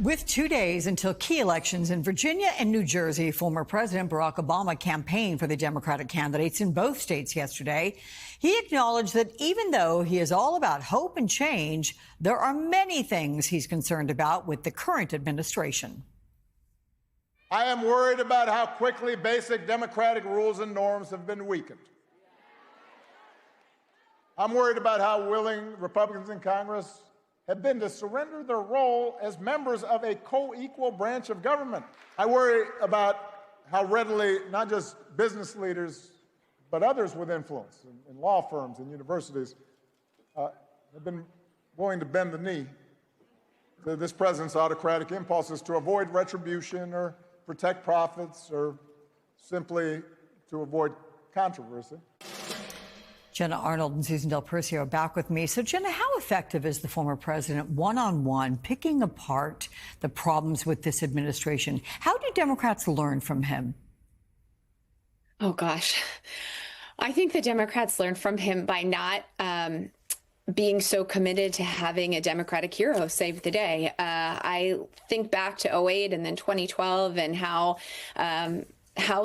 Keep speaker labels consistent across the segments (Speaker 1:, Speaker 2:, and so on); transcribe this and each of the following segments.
Speaker 1: With 2 days until key elections in Virginia and New Jersey, former President Barack Obama campaigned for the Democratic candidates in both states yesterday. He acknowledged that even though he is all about hope and change, there are many things he's concerned about with the current administration.
Speaker 2: I am worried about how quickly basic democratic rules and norms have been weakened. I'm worried about how willing Republicans in Congress have been to surrender their role as members of a co-equal branch of government. I worry about how readily not just business leaders, but others with influence in law firms and universities have been willing to bend the knee to this president's autocratic impulses to avoid retribution or protect profits or simply to avoid controversy.
Speaker 1: Jenna Arnold and Susan Del Percio are back with me. So, Jenna, how effective is the former president one-on-one picking apart the problems with this administration? How do Democrats learn from him?
Speaker 3: Oh, gosh. I think the Democrats learned from him by not being so committed to having a Democratic hero save the day. I think back to 2008 and then 2012 and how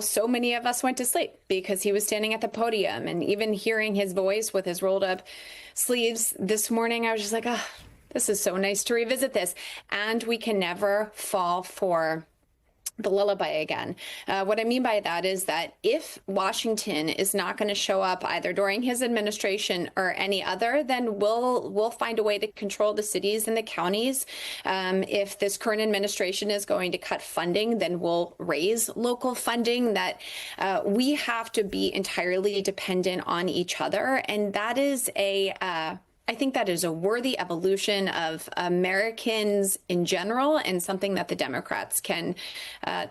Speaker 3: so many of us went to sleep because he was standing at the podium, and even hearing his voice with his rolled up sleeves this morning, I was just like, oh, this is so nice to revisit this. And we can never fall for the lullaby again. What I mean by that is that if Washington is not going to show up either during his administration or any other, then we'll find a way to control the cities and the counties. If this current administration is going to cut funding, then we'll raise local funding. That we have to be entirely dependent on each other, and that is I think that is a worthy evolution of Americans in general, and something that the Democrats can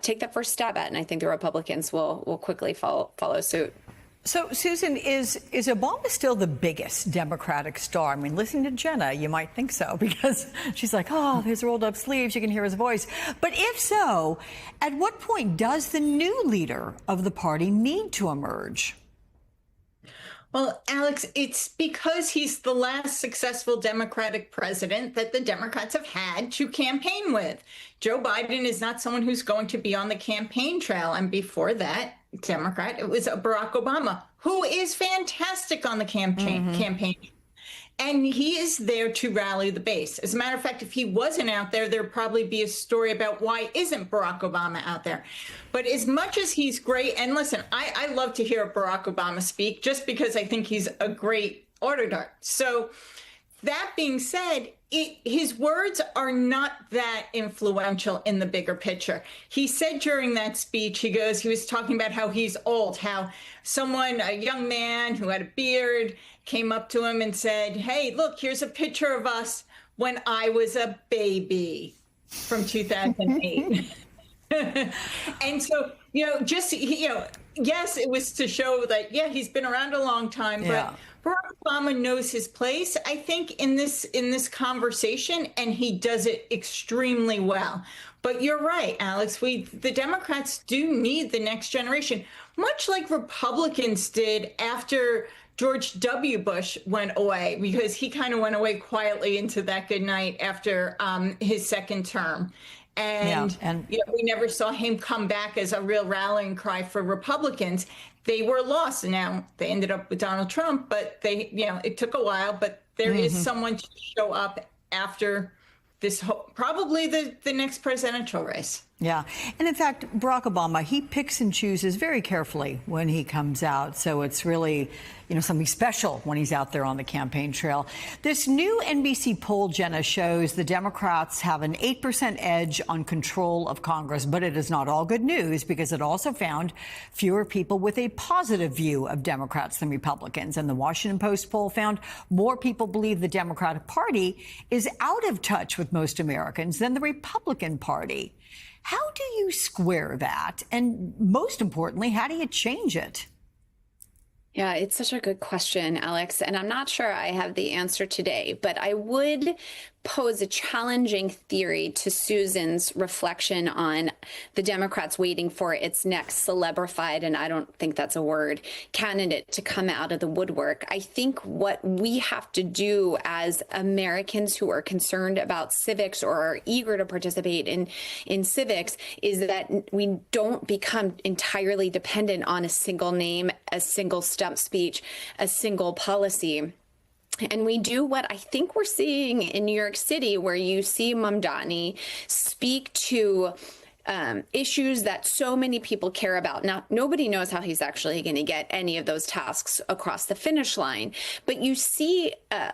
Speaker 3: take the first stab at. And I think the Republicans will quickly follow suit.
Speaker 1: So, Susan, is Obama still the biggest Democratic star? I mean, listening to Jenna, you might think so, because she's like, oh, his rolled up sleeves, you can hear his voice. But if so, at what point does the new leader of the party need to emerge?
Speaker 4: Well, Alex, it's because he's the last successful Democratic president that the Democrats have had to campaign with. Joe Biden is not someone who's going to be on the campaign trail. And before that, Democrat, it was Barack Obama, who is fantastic on the campaign. And he is there to rally the base. As a matter of fact, if he wasn't out there, there'd probably be a story about why isn't Barack Obama out there. But as much as he's great, and listen, I love to hear Barack Obama speak just because I think he's a great orator. So that being said, his words are not that influential in the bigger picture. He said during that speech, he was talking about how he's old, how a young man who had a beard, came up to him and said, hey, look, here's a picture of us when I was a baby from 2008. And so, yes, it was to show that, yeah, he's been around a long time, but Barack Obama knows his place, I think, in this conversation, and he does it extremely well. But you're right, Alex, the Democrats do need the next generation, much like Republicans did after George W. Bush went away, because he kind of went away quietly into that good night after his second term. And we never saw him come back as a real rallying cry for Republicans. They were lost, and now they ended up with Donald Trump, but it took a while, but there is someone to show up after this, probably the next presidential race.
Speaker 1: Yeah. And in fact, Barack Obama, he picks and chooses very carefully when he comes out. So it's really, something special when he's out there on the campaign trail. This new NBC poll, Jenna, shows the Democrats have an 8% edge on control of Congress. But it is not all good news, because it also found fewer people with a positive view of Democrats than Republicans. And the Washington Post poll found more people believe the Democratic Party is out of touch with most Americans than the Republican Party. How do you square that? And most importantly, how do you change it?
Speaker 3: Yeah, it's such a good question, Alex. And I'm not sure I have the answer today, but I would pose a challenging theory to Susan's reflection on the Democrats waiting for its next celebrified, and I don't think that's a word, candidate to come out of the woodwork. I think what we have to do as Americans who are concerned about civics or are eager to participate in civics is that we don't become entirely dependent on a single name, a single stump speech, a single policy. And we do what I think we're seeing in New York City, where you see Mamdani speak to issues that so many people care about. Now, nobody knows how he's actually going to get any of those tasks across the finish line, but you see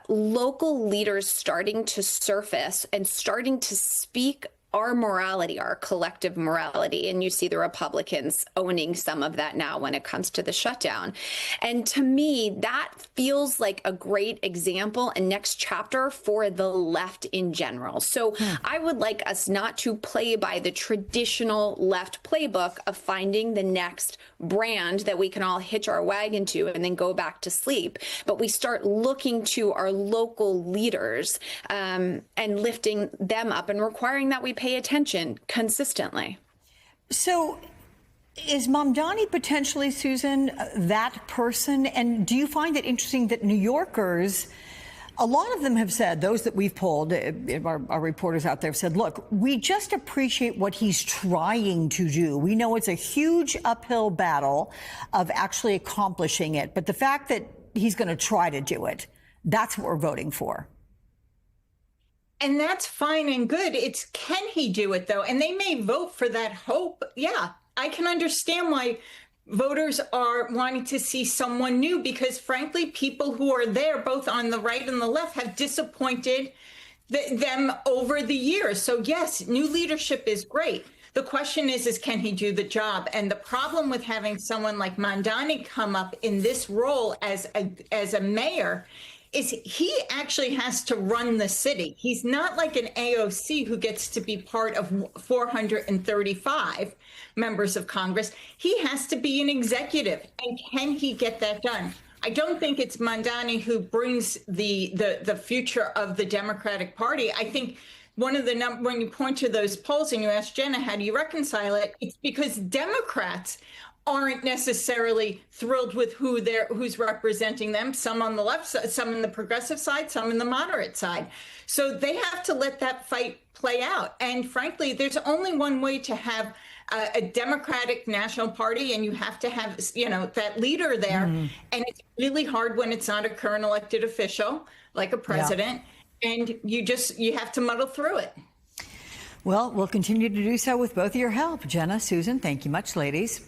Speaker 3: local leaders starting to surface and starting to speak our morality, our collective morality. And you see the Republicans owning some of that now when it comes to the shutdown. And to me, that feels like a great example and next chapter for the left in general. So I would like us not to play by the traditional left playbook of finding the next brand that we can all hitch our wagon to and then go back to sleep. But we start looking to our local leaders and lifting them up and requiring that we pay attention consistently.
Speaker 1: So is Mamdani potentially, Susan, that person? And do you find it interesting that New Yorkers, a lot of them have said, those that we've polled, our reporters out there have said, look, we just appreciate what he's trying to do. We know it's a huge uphill battle of actually accomplishing it. But the fact that he's going to try to do it, that's what we're voting for.
Speaker 4: And that's fine and good. It's can he do it, though? And they may vote for that hope. Yeah, I can understand why voters are wanting to see someone new, because frankly, people who are there, both on the right and the left, have disappointed them over the years. So yes, new leadership is great. The question is can he do the job? And the problem with having someone like Mamdani come up in this role as a mayor is he actually has to run the city. He's not like an AOC who gets to be part of 435 members of Congress. He has to be an executive. And can he get that done? I don't think it's Mamdani who brings the future of the Democratic Party. I think one of the when you point to those polls and you ask Jenna, how do you reconcile it? It's because Democrats aren't necessarily thrilled with who's representing them, some on the left side, some on the progressive side, some on the moderate side. So they have to let that fight play out. And frankly, there's only one way to have a Democratic National Party, and you have to have, that leader there. And it's really hard when it's not a current elected official like a president. Yeah. And you have to muddle through it.
Speaker 1: Well, we'll continue to do so with both of your help. Jenna, Susan, thank you much, ladies.